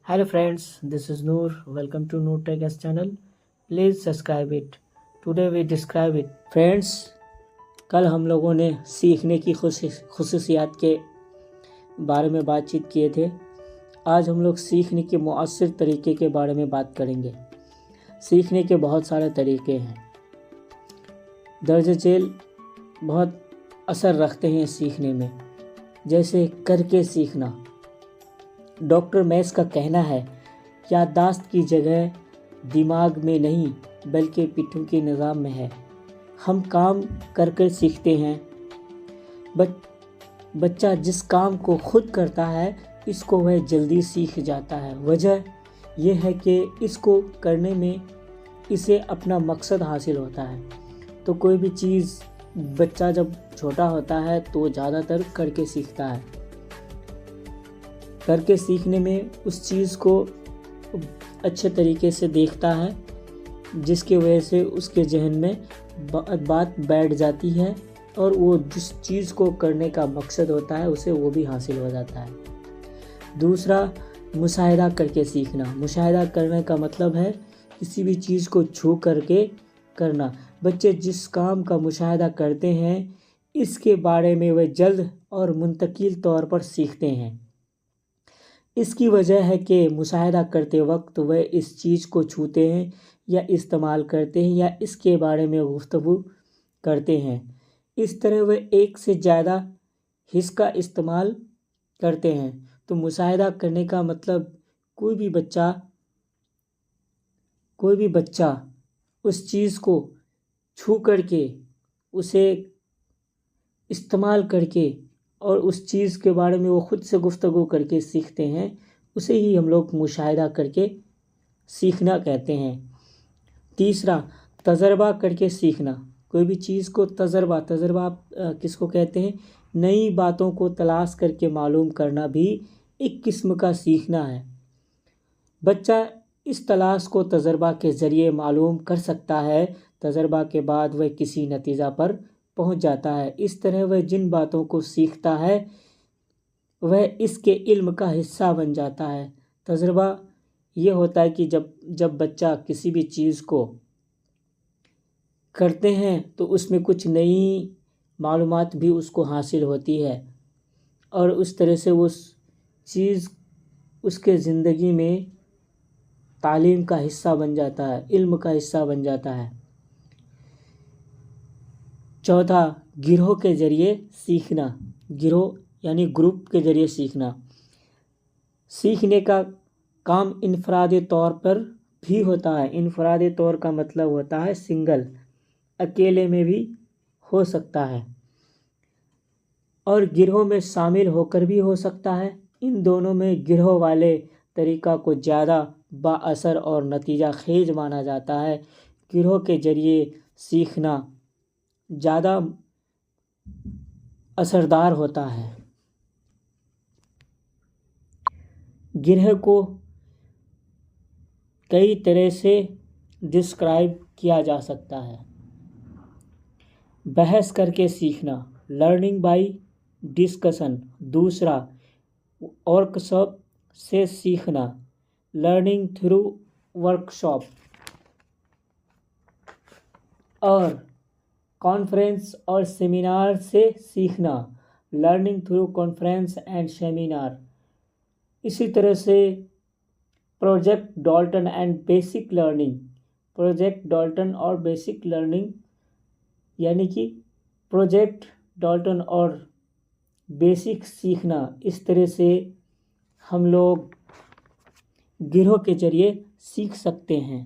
Hello friends, this is Noor. Welcome to Noor Tech channel. Please subscribe it. Today we describe it. Friends, कल हम लोगों ने सीखने की खुसूसियात के बारे में बातचीत किए थे। आज हम लोग सीखने के मुअस्सिर तरीके के बारे में बात करेंगे। सीखने के बहुत सारे तरीके हैं। दर्ज झेल बहुत असर रखते हैं सीखने में, जैसे करके सीखना। डॉक्टर मैस का कहना है, याददाश्त की जगह दिमाग में नहीं बल्कि पिट्ठू के निज़ाम में है। हम काम करके सीखते हैं। बच्चा जिस काम को खुद करता है इसको वह जल्दी सीख जाता है। वजह यह है कि इसको करने में इसे अपना मकसद हासिल होता है। तो कोई भी चीज़ बच्चा जब छोटा होता है तो ज़्यादातर करके सीखता है। करके सीखने में उस चीज़ को अच्छे तरीके से देखता है, जिसकी वजह से उसके जहन में बात बैठ जाती है और वो जिस चीज़ को करने का मकसद होता है उसे वो भी हासिल हो जाता है। दूसरा, मुशाहिदा करके सीखना। मुशाहिदा करने का मतलब है किसी भी चीज़ को छू करके करना। बच्चे जिस काम का मुशाहिदा करते हैं इसके बारे में वह जल्द और मुंतकिल तौर पर सीखते हैं। इसकी वजह है कि मुशाहिदा करते वक्त वह इस चीज़ को छूते हैं या इस्तेमाल करते हैं या इसके बारे में गुफ्तगू करते हैं। इस तरह वह एक से ज़्यादा हिस्स का इस्तेमाल करते हैं। तो मुशाहिदा करने का मतलब कोई भी बच्चा उस चीज़ को छू करके, उसे इस्तेमाल करके और उस चीज़ के बारे में वो खुद से गुफ्तगू करके सीखते हैं, उसे ही हम लोग मुशाहिदा करके सीखना कहते हैं। तीसरा, तजर्बा करके सीखना। कोई भी चीज़ को तजर्बा किसको कहते हैं? नई बातों को तलाश करके मालूम करना भी एक किस्म का सीखना है। बच्चा इस तलाश को तजर्बा के ज़रिए मालूम कर सकता है। तजर्बा के बाद वह किसी नतीजा पर पहुंच जाता है। इस तरह वह जिन बातों को सीखता है वह इसके इल्म का हिस्सा बन जाता है। तजर्बा ये होता है कि जब बच्चा किसी भी चीज़ को करते हैं तो उसमें कुछ नई मालूमात भी उसको हासिल होती है और उस तरह से उस चीज़ उसके ज़िंदगी में तालीम का हिस्सा बन जाता है, इल्म का हिस्सा बन जाता है। चौथा, गिरोह के ज़रिए सीखना। गिरोह यानी ग्रुप के ज़रिए सीखना। सीखने का काम इनफरादी तौर पर भी होता है। इनफरादी तौर का मतलब होता है सिंगल, अकेले में भी हो सकता है और गिरोह में शामिल होकर भी हो सकता है। इन दोनों में गिरोह वाले तरीक़ा को ज़्यादा बाअसर और नतीजा खेज माना जाता है। गिरोह के ज़रिए सीखना ज़्यादा असरदार होता है। गिरोह को कई तरह से डिस्क्राइब किया जा सकता है। बहस करके सीखना, लर्निंग बाय डिस्कशन। दूसरा, वर्कशॉप से सीखना, लर्निंग थ्रू वर्कशॉप। और कॉन्फ्रेंस और सेमिनार से सीखना, learning through conference and seminar. इसी तरह से project Dalton and basic learning. Project Dalton और बेसिक लर्निंग यानी कि प्रोजेक्ट डाल्टन और बेसिक सीखना। इस तरह से हम लोग गिरोह के ज़रिए सीख सकते हैं।